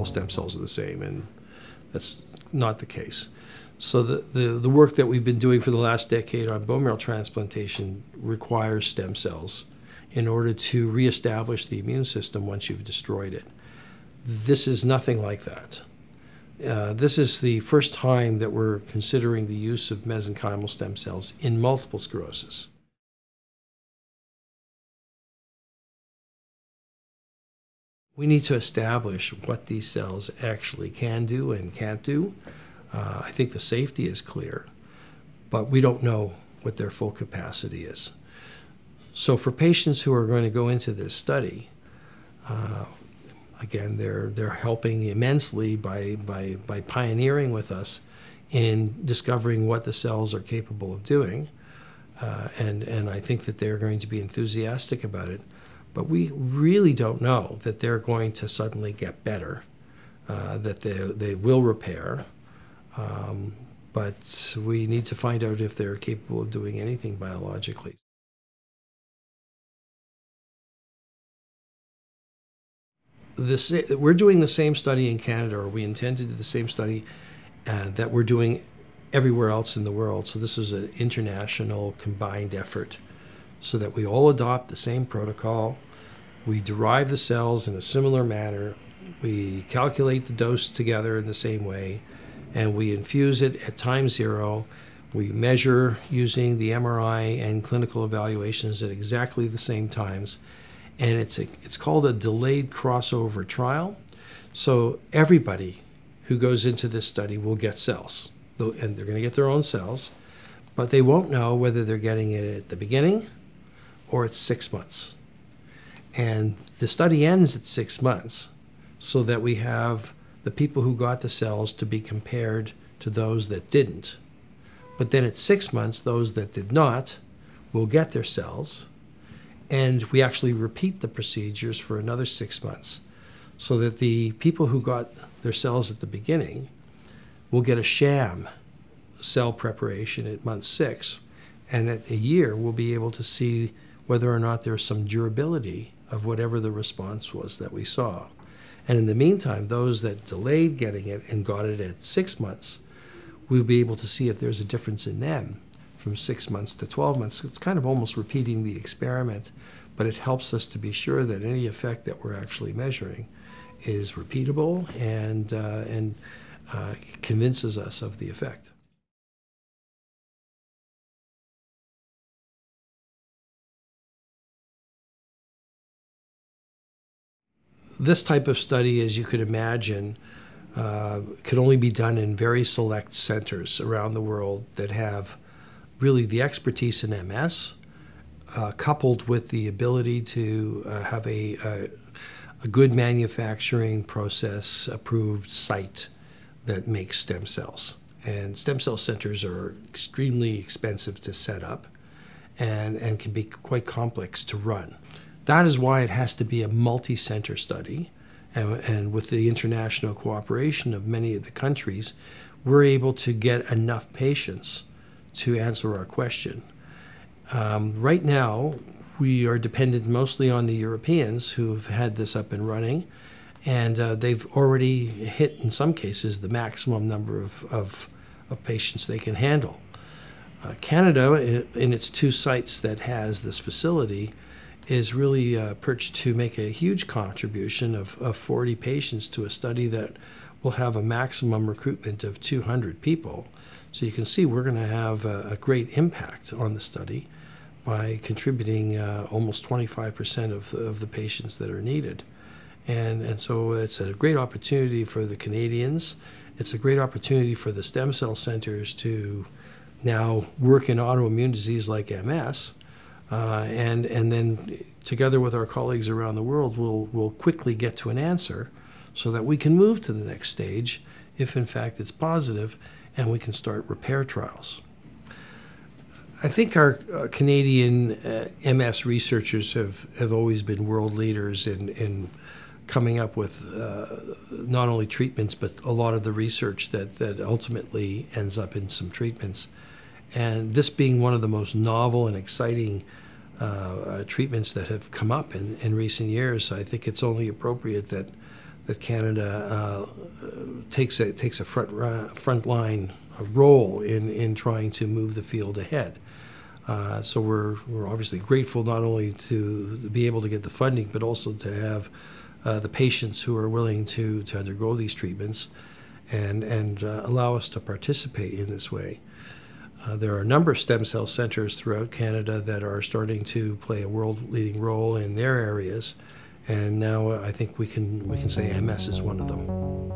all stem cells are the same, and that's not the case. So the work that we've been doing for the last decade on bone marrow transplantation requires stem cells in order to reestablish the immune system once you've destroyed it. This is nothing like that. This is the first time that we're considering the use of mesenchymal stem cells in multiple sclerosis. We need to establish what these cells actually can do and can't do. I think the safety is clear, but we don't know what their full capacity is. So for patients who are going to go into this study, again, they're helping immensely by pioneering with us in discovering what the cells are capable of doing, and I think that they're going to be enthusiastic about it. But we really don't know that they're going to suddenly get better, that they will repair, but we need to find out if they're capable of doing anything biologically. We're doing the same study in Canada, or we intend to do the same study that we're doing everywhere else in the world. So this is an international combined effort so that we all adopt the same protocol. We derive the cells in a similar manner. We calculate the dose together in the same way, and we infuse it at time 0. We measure using the MRI and clinical evaluations at exactly the same times. And it's called a delayed crossover trial. So everybody who goes into this study will get cells, and they're going to get their own cells, but they won't know whether they're getting it at the beginning or at 6 months. And the study ends at 6 months so that we have the people who got the cells to be compared to those that didn't. But then at 6 months, those that did not will get their cells, and we actually repeat the procedures for another 6 months so that the people who got their cells at the beginning will get a sham cell preparation at month 6, and at a year we'll be able to see whether or not there's some durability of whatever the response was that we saw. And in the meantime, those that delayed getting it and got it at 6 months, we'll be able to see if there's a difference in them from 6 months to 12 months. It's kind of almost repeating the experiment, but it helps us to be sure that any effect that we're actually measuring is repeatable and convinces us of the effect. This type of study, as you could imagine, could only be done in very select centers around the world that have really the expertise in MS, coupled with the ability to have a good manufacturing process approved site that makes stem cells. And stem cell centers are extremely expensive to set up and can be quite complex to run. That is why it has to be a multi-center study, and with the international cooperation of many of the countries, we're able to get enough patients to answer our question. Right now, we are dependent mostly on the Europeans who've had this up and running, and they've already hit, in some cases, the maximum number of patients they can handle. Canada, in its 2 sites that has this facility, is really perched to make a huge contribution of 40 patients to a study that will have a maximum recruitment of 200 people. So you can see we're going to have a great impact on the study by contributing almost 25% of the patients that are needed. And so it's a great opportunity for the Canadians. It's a great opportunity for the stem cell centers to now work in autoimmune disease like MS. And then together with our colleagues around the world, we'll quickly get to an answer so that we can move to the next stage if in fact it's positive, and we can start repair trials. I think our Canadian MS researchers have always been world leaders in coming up with not only treatments, but a lot of the research that ultimately ends up in some treatments. And this being one of the most novel and exciting treatments that have come up in recent years, I think it's only appropriate that that Canada takes a frontline role in trying to move the field ahead. So we're obviously grateful not only to be able to get the funding, but also to have the patients who are willing to undergo these treatments and allow us to participate in this way. There are a number of stem cell centers throughout Canada that are starting to play a world-leading role in their areas, and now I think we can say MS is one of them.